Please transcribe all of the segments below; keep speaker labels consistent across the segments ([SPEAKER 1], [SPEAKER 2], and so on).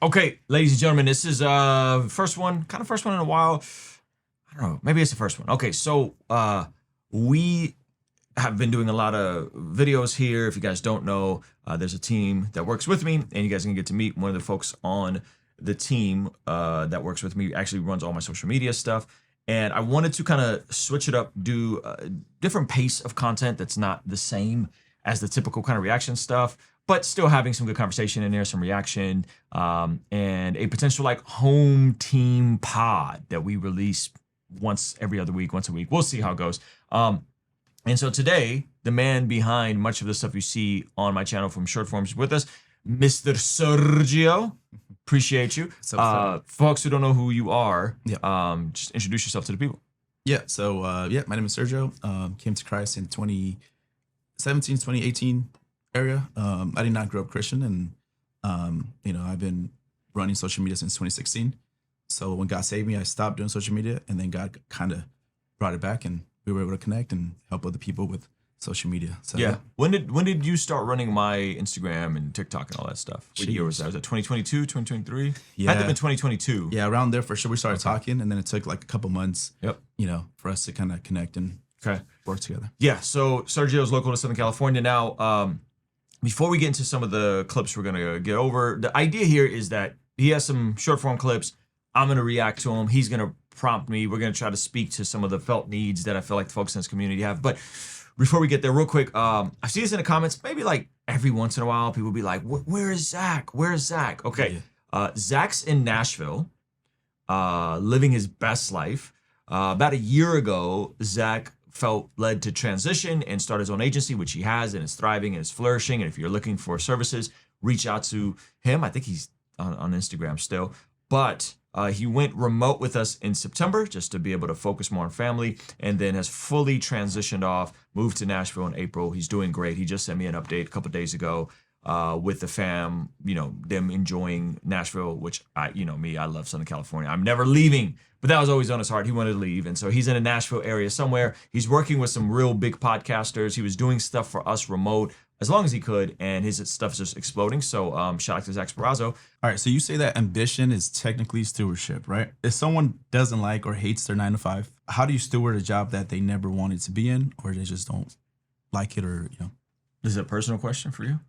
[SPEAKER 1] Okay, ladies and gentlemen, this is first one in a while. I don't know, maybe it's the first one. Okay, so we have been doing a lot of videos here. If you guys don't know, there's a team that works with me, and you guys can get to meet one of the folks on the team that works with me. Actually runs all my social media stuff. And I wanted to kind of switch it up, do a different pace of content that's not the same as the typical kind of reaction stuff, but still having some good conversation in there, some reaction, and a potential like home team pod that we release once a week. We'll see how it goes. And so today, the man behind much of the stuff you see on my channel from short forms with us, Mr. Sergio. Appreciate you. Folks who don't know who you are, just introduce yourself to the people.
[SPEAKER 2] Yeah. So, my name is Sergio. Came to Christ in 2017, 2018 area. I did not grow up Christian, and I've been running social media since 2016. So when God saved me, I stopped doing social media, and then God kind of brought it back, and we were able to connect and help other people with social media. So
[SPEAKER 1] yeah. When did you start running my Instagram and TikTok and all that stuff? What year was that? Was it 2022, 2023?
[SPEAKER 2] Yeah.
[SPEAKER 1] Had to have been 2022.
[SPEAKER 2] Yeah, around there for sure. We started talking, and then it took like a couple months.
[SPEAKER 1] Yep.
[SPEAKER 2] For us to kind of connect and work together.
[SPEAKER 1] Yeah. So Sergio's local to Southern California now. Before we get into some of the clips we're gonna get over, the idea here is that he has some short form clips. I'm gonna react to them. He's gonna prompt me. We're gonna try to speak to some of the felt needs that I feel like the folks in this community have. But before we get there, real quick, I see this in the comments. Maybe like every once in a while, people be like, "Where is Zach? Where is Zach?" Okay, Zach's in Nashville, living his best life. About a year ago, Zach felt led to transition and start his own agency, which he has, and is thriving and is flourishing. And if you're looking for services, reach out to him. I think he's on Instagram still, but he went remote with us in September just to be able to focus more on family, and then has fully transitioned off, moved to Nashville in April. He's doing great. He just sent me an update a couple days ago with the fam, them enjoying Nashville, which I love Southern California. I'm never leaving, but that was always on his heart. He wanted to leave. And so he's in a Nashville area somewhere. He's working with some real big podcasters. He was doing stuff for us remote as long as he could, and his stuff's just exploding. So shout out to Zach Sparazzo.
[SPEAKER 2] All right, so you say that ambition is technically stewardship, right? If someone doesn't like or hates their 9 to 5, how do you steward a job that they never wanted to be in, or they just don't like it, or
[SPEAKER 1] This is a personal question for you?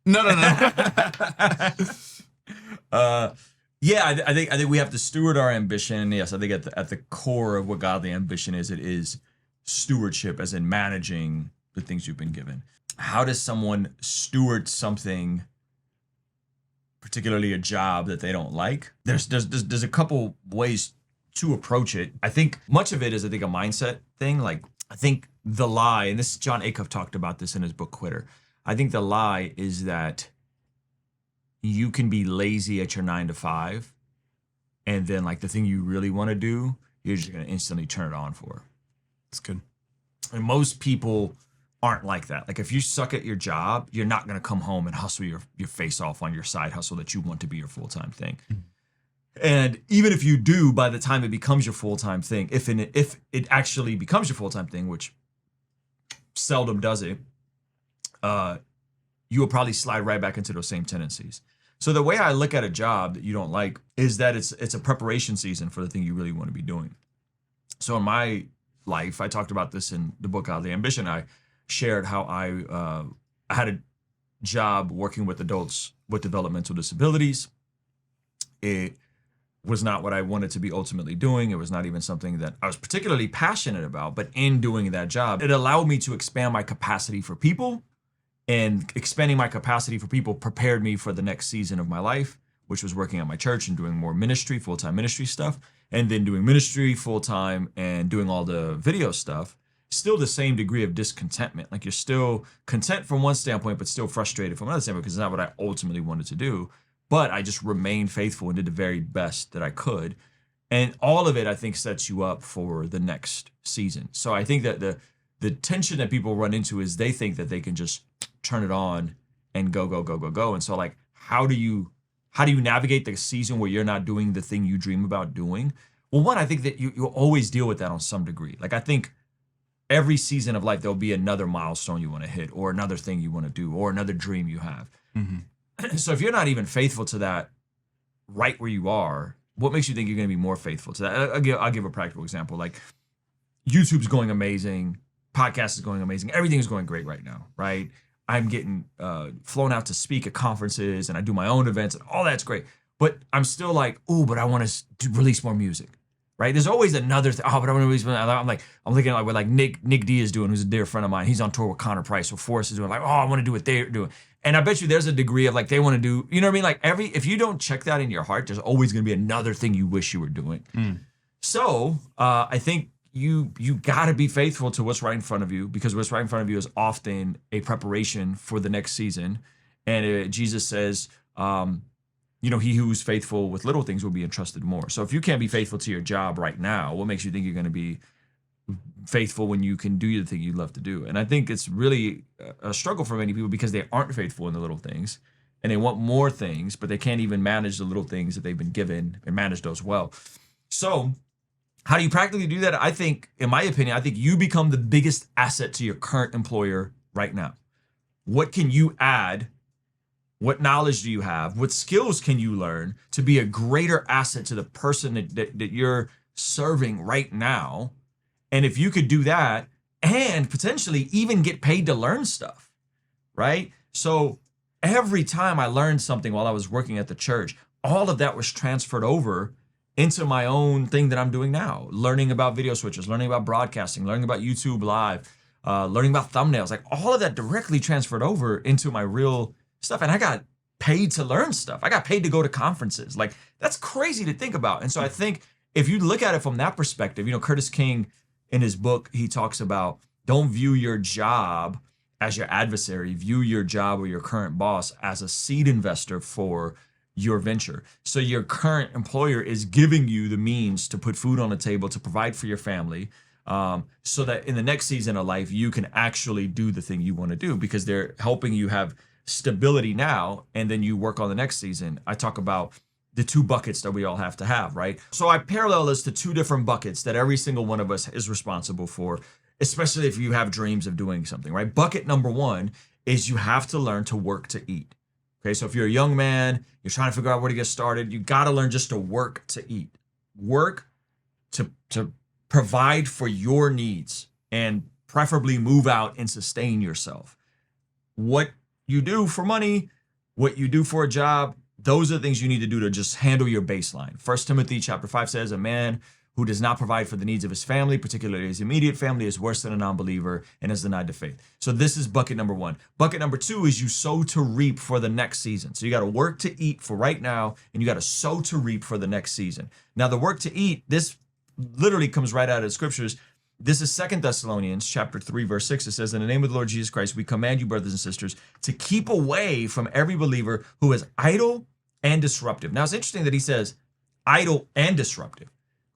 [SPEAKER 2] No.
[SPEAKER 1] Yeah, I think we have to steward our ambition. Yes, I think at the core of what godly ambition is, it is stewardship, as in managing the things you've been given. How does someone steward something, particularly a job that they don't like? There's a couple ways to approach it. I think much of it is a mindset thing. Like, I think the lie, and this John Acuff talked about this in his book Quitter. I think the lie is that you can be lazy at your 9 to 5, and then like the thing you really want to do, you're just gonna instantly turn it on for.
[SPEAKER 2] That's good.
[SPEAKER 1] And most people aren't like that. Like, if you suck at your job, you're not gonna come home and hustle your face off on your side hustle that you want to be your full-time thing. Mm-hmm. And even if you do, by the time it becomes your full-time thing, if it actually becomes your full-time thing, which seldom does it, you will probably slide right back into those same tendencies. So the way I look at a job that you don't like is that it's a preparation season for the thing you really want to be doing. So in my life, I talked about this in the book Godly Ambition. I shared how I had a job working with adults with developmental disabilities. It was not what I wanted to be ultimately doing. It was not even something that I was particularly passionate about, but in doing that job, it allowed me to expand my capacity for people, and expanding my capacity for people prepared me for the next season of my life, which was working at my church and doing more ministry, full-time ministry stuff, and then doing ministry full-time and doing all the video stuff. Still the same degree of discontentment. Like, you're still content from one standpoint, but still frustrated from another standpoint, because it's not what I ultimately wanted to do. But I just remained faithful and did the very best that I could. And all of it, I think, sets you up for the next season. So I think that the tension that people run into is they think that they can just turn it on and go. And so, like, how do you navigate the season where you're not doing the thing you dream about doing? Well, one, I think that you always deal with that on some degree. Like, I think every season of life, there'll be another milestone you want to hit, or another thing you want to do, or another dream you have. Mm-hmm. So if you're not even faithful to that right where you are, what makes you think you're going to be more faithful to that? I'll give a practical example. Like YouTube's going amazing. Podcast is going amazing. Everything is going great right now, right? I'm getting flown out to speak at conferences and I do my own events and all that's great. But I'm still like, oh, but I want to release more music, right? There's always another thing. Oh, but I want to release more. I'm looking at what like Nick D is doing, who's a dear friend of mine. He's on tour with Connor Price. So Forrest is doing like, oh, I want to do what they're doing. And I bet you there's a degree of like they want to do, you know what I mean? Like if you don't check that in your heart, there's always going to be another thing you wish you were doing. So I think you got to be faithful to what's right in front of you, because what's right in front of you is often a preparation for the next season. And Jesus says, he who's faithful with little things will be entrusted more. So if you can't be faithful to your job right now, what makes you think you're going to be faithful when you can do the thing you love to do? And I think it's really a struggle for many people because they aren't faithful in the little things and they want more things, but they can't even manage the little things that they've been given and manage those well. So how do you practically do that? I think, in my opinion, I think you become the biggest asset to your current employer right now. What can you add? What knowledge do you have? What skills can you learn to be a greater asset to the person that you're serving right now? And if you could do that and potentially even get paid to learn stuff, right? So every time I learned something while I was working at the church, all of that was transferred over into my own thing that I'm doing now. Learning about video switches, learning about broadcasting, learning about YouTube Live, learning about thumbnails, like all of that directly transferred over into my real stuff. And I got paid to learn stuff. I got paid to go to conferences. Like that's crazy to think about. And so I think if you look at it from that perspective, Curtis King in his book, he talks about don't view your job as your adversary, view your job or your current boss as a seed investor for your venture. So your current employer is giving you the means to put food on the table, to provide for your family, so that in the next season of life, you can actually do the thing you want to do because they're helping you have stability now, and then you work on the next season. I talk about the two buckets that we all have to have, right? So I parallel this to two different buckets that every single one of us is responsible for, especially if you have dreams of doing something, right? Bucket number one is you have to learn to work to eat. Okay, so if you're a young man, you're trying to figure out where to get started, you got to learn just to work to eat. Work to provide for your needs and preferably move out and sustain yourself. What you do for money, what you do for a job, those are the things you need to do to just handle your baseline. 1 Timothy chapter 5 says, a man who does not provide for the needs of his family, particularly his immediate family, is worse than a non-believer and has denied the faith. So this is bucket number one. Bucket number two is you sow to reap for the next season. So you got to work to eat for right now, and you got to sow to reap for the next season. Now the work to eat, this literally comes right out of the scriptures. This is 2 Thessalonians chapter 3, verse 6. It says, in the name of the Lord Jesus Christ, we command you, brothers and sisters, to keep away from every believer who is idle and disruptive. Now it's interesting that he says idle and disruptive.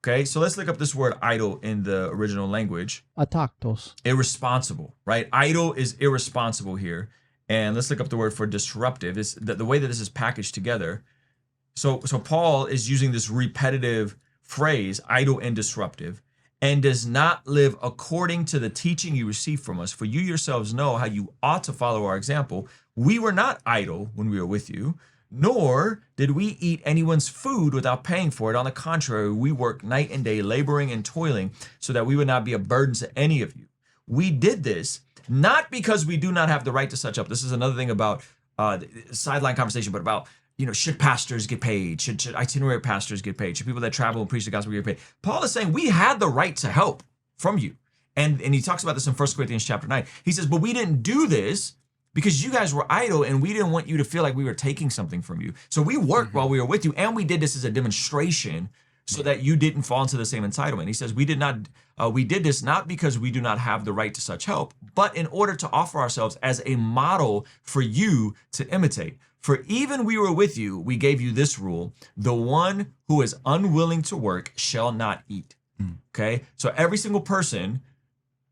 [SPEAKER 1] Okay, so let's look up this word idle in the original language.
[SPEAKER 3] Ataktos.
[SPEAKER 1] Irresponsible, right? Idle is irresponsible here. And let's look up the word for disruptive. It's the way that this is packaged together. So Paul is using this repetitive phrase, idle and disruptive, and does not live according to the teaching you received from us. For you yourselves know how you ought to follow our example. We were not idle when we were with you, nor did we eat anyone's food without paying for it. On the contrary, we worked night and day, laboring and toiling, so that we would not be a burden to any of you. We did this not because we do not have the right to such up. This is another thing about sideline conversation, but about, should pastors get paid? Should itinerary pastors get paid? Should people that travel and preach the gospel get paid? Paul is saying we had the right to help from you. And he talks about this in 1 Corinthians chapter 9. He says, but we didn't do this because you guys were idle and we didn't want you to feel like we were taking something from you. So we worked while we were with you, and we did this as a demonstration so that you didn't fall into the same entitlement. He says we did this not because we do not have the right to such help, but in order to offer ourselves as a model for you to imitate. For even we were with you, we gave you this rule: the one who is unwilling to work shall not eat. Okay, so every single person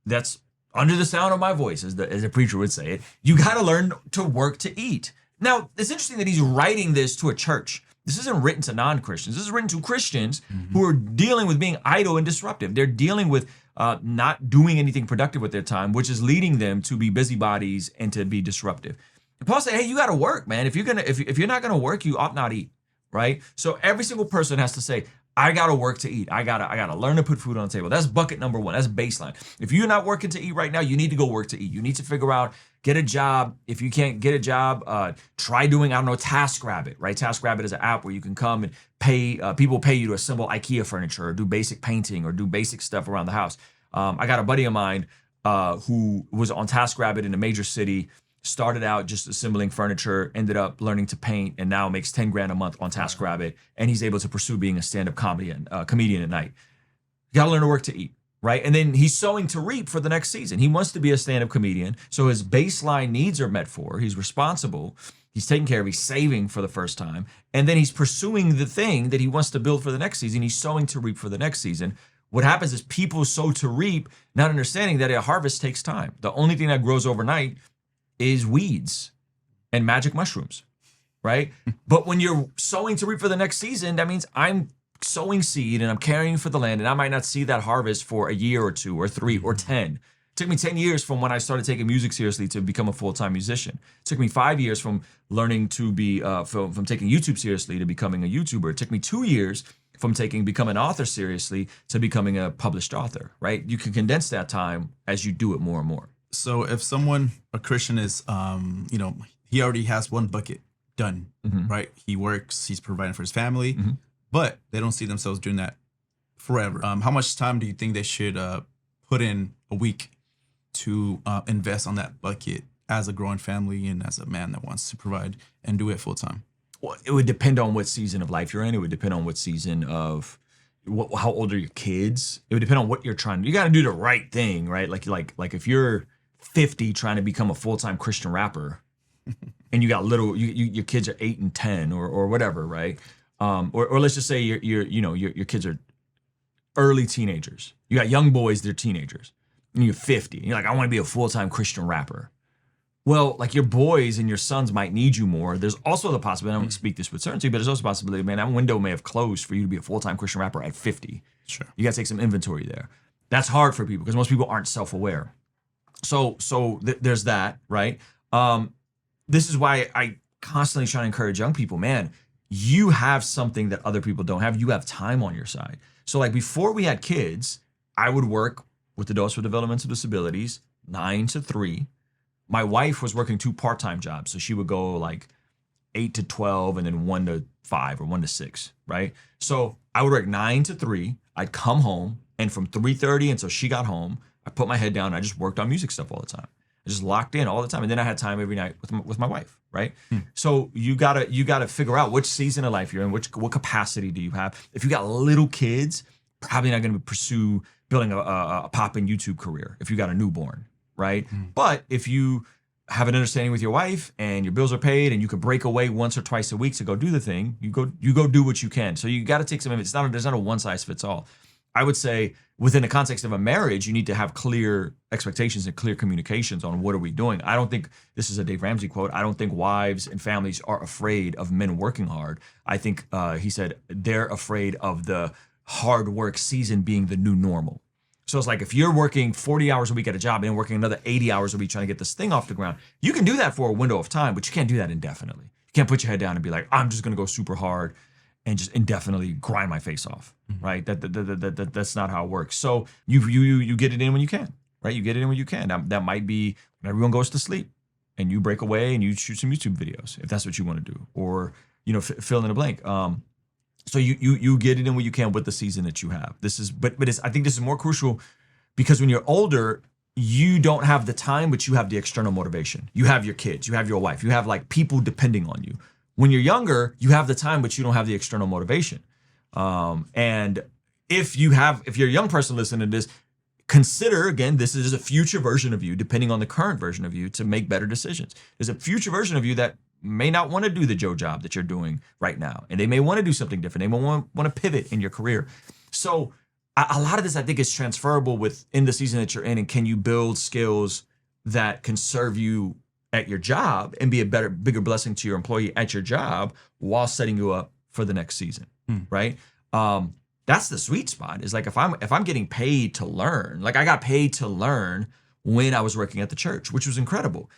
[SPEAKER 1] that's under the sound of my voice, as a preacher would say it, you got to learn to work to eat. Now, it's interesting that he's writing this to a church. This isn't written to non-Christians. This is written to Christians who are dealing with being idle and disruptive. They're dealing with not doing anything productive with their time, which is leading them to be busybodies and to be disruptive. And Paul said, hey, you got to work, man. If you're not gonna work, you ought not eat. right? So every single person has to say, I gotta work to eat. I gotta learn to put food on the table. That's bucket number one. That's baseline. If you're not working to eat right now, you need to go work to eat. You need to figure out, get a job. If you can't get a job, try doing, I don't know, TaskRabbit, right? TaskRabbit is an app where you can come and pay, people pay you to assemble IKEA furniture or do basic painting or do basic stuff around the house. I got a buddy of mine who was on TaskRabbit in a major city, started out just assembling furniture, ended up learning to paint, and now makes 10 grand a month on TaskRabbit, and he's able to pursue being a stand-up comedian at night. You gotta learn to work to eat, right? And then he's sowing to reap for the next season. He wants to be a stand-up comedian, so his baseline needs are met for. He's responsible. He's taking care of, he's saving for the first time, and then he's pursuing the thing that he wants to build for the next season. He's sowing to reap for the next season. What happens is people sow to reap, not understanding that a harvest takes time. The only thing that grows overnight is weeds and magic mushrooms, right? But when you're sowing to reap for the next season, that means I'm sowing seed and I'm caring for the land, and I might not see that harvest for a year or 2 or 3 or 10. It took me 10 years from when I started taking music seriously to become a full-time musician. It took me 5 years from learning to be, from taking YouTube seriously to becoming a YouTuber. It took me 2 years from becoming an author seriously to becoming a published author, right? You can condense that time as you do it more and more.
[SPEAKER 2] So if someone, a Christian is, he already has one bucket done, right? He works, he's providing for his family, but they don't see themselves doing that forever. How much time do you think they should put in a week to invest on that bucket as a growing family and as a man that wants to provide and do it full time?
[SPEAKER 1] Well, it would depend on what season of life you're in. It would depend on what season of how old are your kids. It would depend on what you're trying to do. You got to do the right thing, right? Like if you're 50 trying to become a full-time Christian rapper and you got your kids are 8 and 10 or whatever, right? Or let's just say your kids are early teenagers. You got young boys, they're teenagers. And you're 50. And you're like, I want to be a full-time Christian rapper. Well, like your boys and your sons might need you more. There's also the possibility, I don't speak this with certainty, but there's also a possibility, man, that window may have closed for you to be a full-time Christian rapper at 50.
[SPEAKER 2] Sure.
[SPEAKER 1] You got to take some inventory there. That's hard for people because most people aren't self-aware. So there's that, right? This is why I constantly try to encourage young people, man, you have something that other people don't have. You have time on your side. So like before we had kids, I would work with adults with developmental disabilities, 9 to 3. My wife was working 2 part-time jobs. So she would go like 8 to 12 and then 1 to 5 or 1 to 6, right? So I would work 9 to 3. I'd come home, and from 3:30 until she got home, I put my head down and I just worked on music stuff all the time. I just locked in all the time. And then I had time every night with my wife, right? So you gotta figure out which season of life you're in, what capacity do you have. If you got little kids, probably not gonna pursue building a poppin' YouTube career if you got a newborn, right? But if you have an understanding with your wife and your bills are paid and you can break away once or twice a week to go do the thing, you go do what you can. So you gotta take some of it. There's not a one size fits all. I would say within the context of a marriage, you need to have clear expectations and clear communications on what are we doing. I don't think, this is a Dave Ramsey quote, I don't think wives and families are afraid of men working hard. I think he said they're afraid of the hard work season being the new normal. So it's like if you're working 40 hours a week at a job and then working another 80 hours a week trying to get this thing off the ground, you can do that for a window of time, but you can't do that indefinitely. You can't put your head down and be like, I'm just gonna go super hard and just indefinitely grind my face off, right? That's not how it works. So you get it in when you can, right? You get it in when you can. That might be when everyone goes to sleep and you break away and you shoot some YouTube videos if that's what you want to do, or fill in a blank. So you get it in when you can with the season that you have. I think this is more crucial because when you're older, you don't have the time, but you have the external motivation. You have your kids, you have your wife, you have like people depending on you. When you're younger, you have the time, but you don't have the external motivation. And if you're a young person listening to this, consider, again, this is a future version of you, depending on the current version of you, to make better decisions. There's a future version of you that may not want to do the Joe job that you're doing right now. And they may want to do something different. They may want to pivot in your career. So a lot of this, I think, is transferable within the season that you're in. And can you build skills that can serve you at your job and be a bigger blessing to your employee at your job while setting you up for the next season, right? That's the sweet spot. Is like if I'm getting paid to learn, like I got paid to learn when I was working at the church, which was incredible.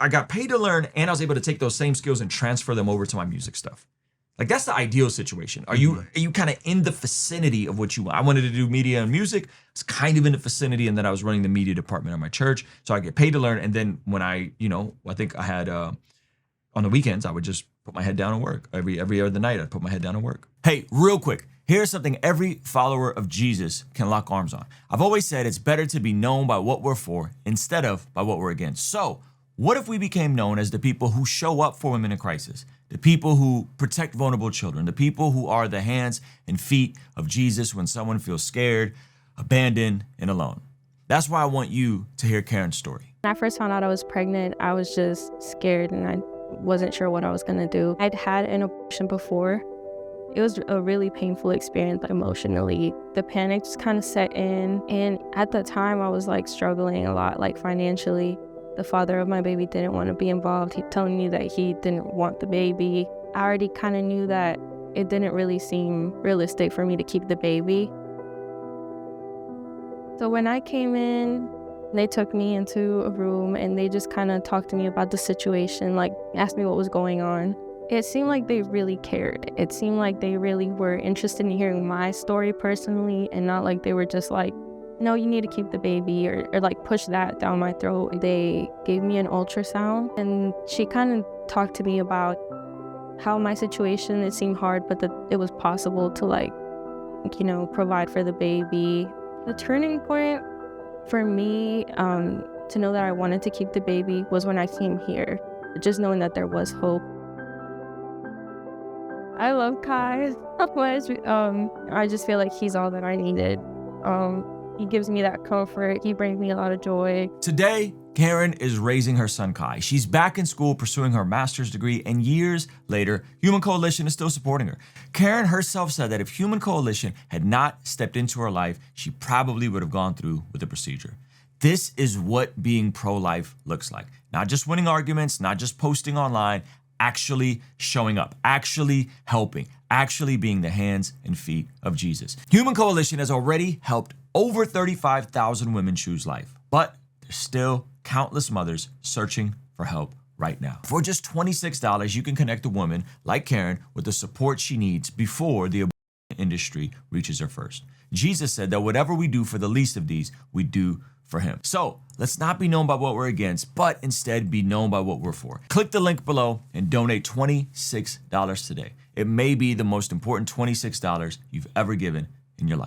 [SPEAKER 1] I got paid to learn, and I was able to take those same skills and transfer them over to my music stuff. Like that's the ideal situation. Are you kind of in the vicinity of what you want? I wanted to do media and music. It's kind of in the vicinity, and then I was running the media department at my church, so I get paid to learn. And then when I think I had on the weekends, I would just put my head down and work. Every other night, I'd put my head down and work. Hey, real quick, here's something every follower of Jesus can lock arms on. I've always said it's better to be known by what we're for instead of by what we're against. So what if we became known as the people who show up for women in crisis, the people who protect vulnerable children, the people who are the hands and feet of Jesus when someone feels scared, abandoned, and alone? That's why I want you to hear Karen's story.
[SPEAKER 3] When I first found out I was pregnant, I was just scared and I wasn't sure what I was going to do. I'd had an abortion before. It was a really painful experience emotionally. The panic just kind of set in. And at the time, I was like struggling a lot, like financially. The father of my baby didn't want to be involved. He telling me that he didn't want the baby. I already kind of knew that it didn't really seem realistic for me to keep the baby. So when I came in, they took me into a room and they just kind of talked to me about the situation, like asked me what was going on. It seemed like they really cared. It seemed like they really were interested in hearing my story personally, and not like they were just like, no, you need to keep the baby, or like push that down my throat. They gave me an ultrasound and she kind of talked to me about how my situation, it seemed hard, but that it was possible to like, provide for the baby. The turning point for me to know that I wanted to keep the baby was when I came here, just knowing that there was hope. I love Kai so much. I just feel like he's all that I needed. He gives me that comfort. He brings me a lot of joy.
[SPEAKER 1] Today, Karen is raising her son Kai. She's back in school pursuing her master's degree, and years later, Human Coalition is still supporting her. Karen herself said that if Human Coalition had not stepped into her life, she probably would have gone through with the procedure. This is what being pro-life looks like. Not just winning arguments, not just posting online, actually showing up, actually helping, actually being the hands and feet of Jesus. Human Coalition has already helped over 35,000 women choose life, but there's still countless mothers searching for help right now. For just $26, you can connect a woman like Karen with the support she needs before the abortion industry reaches her first. Jesus said that whatever we do for the least of these, we do for him. So let's not be known by what we're against, but instead be known by what we're for. Click the link below and donate $26 today. It may be the most important $26 you've ever given in your life.